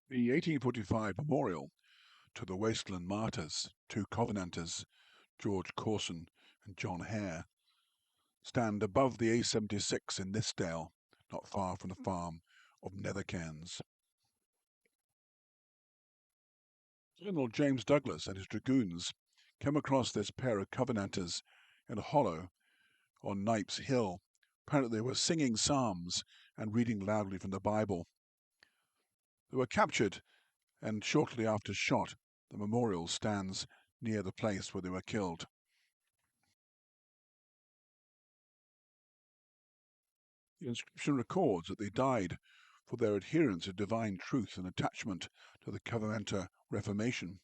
The 1845 memorial to the Waistland Martyrs, two Covenanters, George Corson and John Hare, stand above the A76 in Nithsdale, not far from the farm of Nethercans. Colonel James Douglas and his Dragoons came across this pair of Covenanters in a hollow on Knipes Hill. Apparently they were singing psalms and reading loudly from the Bible. They were captured, and shortly after shot, the memorial stands near the place where they were killed. The inscription records that they died for their adherence of divine truth and attachment to the Covenanter Reformation.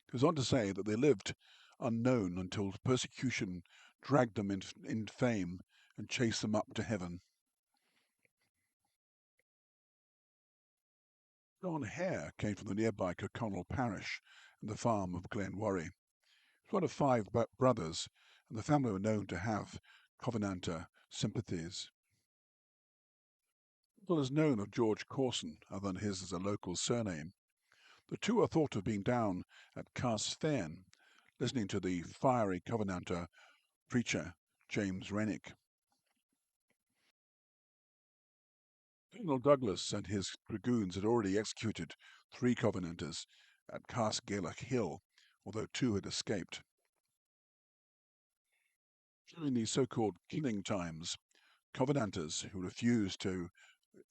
It goes on to say that they lived unknown until persecution dragged them in fame and chased them up to heaven. John Hare came from the nearby Kirkconnell parish and the farm of Glenworry. He was one of five brothers, and the family were known to have Covenanter sympathies. Little is known of George Corson, other than his as a local surname. The two are thought to have been down at Carsfairn, listening to the fiery Covenanter preacher James Rennick. Colonel Douglas and his dragoons had already executed 3 Covenanters at Carsgaelach Hill, although 2 had escaped. During the so-called killing times, Covenanters who refused to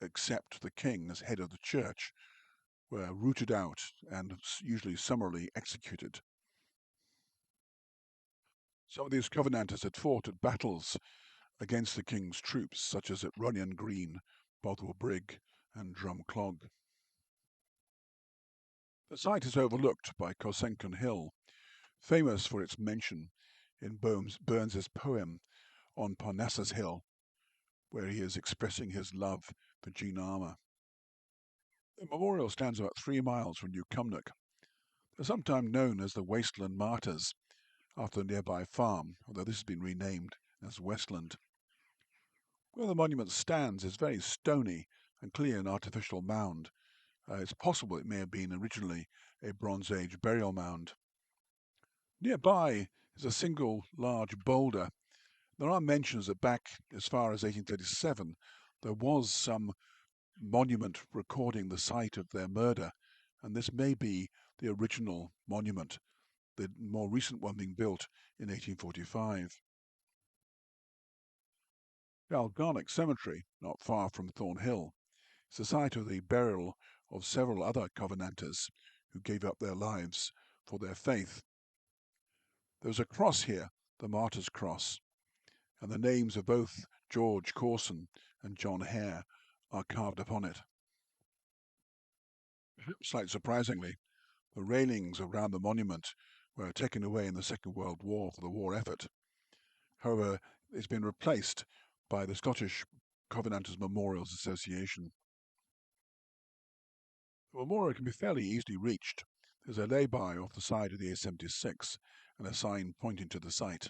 accept the king as head of the church were rooted out and usually summarily executed. Some of these Covenanters had fought at battles against the king's troops, such as at Runyon Green, Bothwell Brig, and Drumclog. The site is overlooked by Cosencan Hill, famous for its mention in Burns's poem on Parnassus Hill, where he is expressing his love for Jean Armour. The memorial stands about 3 miles from New Cumnock. They're sometimes known as the Waistland Martyrs, after a nearby farm, although this has been renamed as Westland. Where the monument stands is very stony and clearly an artificial mound. It's possible it may have been originally a Bronze Age burial mound. Nearby is a single large boulder. There are mentions that back as far as 1837 there was some monument recording the site of their murder, and this may be the original monument, the more recent one being built in 1845. Galgarnock Cemetery, not far from Thornhill, is the site of the burial of several other Covenanters who gave up their lives for their faith. There's a cross here, the Martyr's Cross, and the names of both George Corson and John Hare are carved upon it. Slightly surprisingly, the railings around the monument were taken away in the Second World War for the war effort. However, it's been replaced by the Scottish Covenanters Memorials Association. The memorial can be fairly easily reached. There's a lay-by off the side of the A76 and a sign pointing to the site.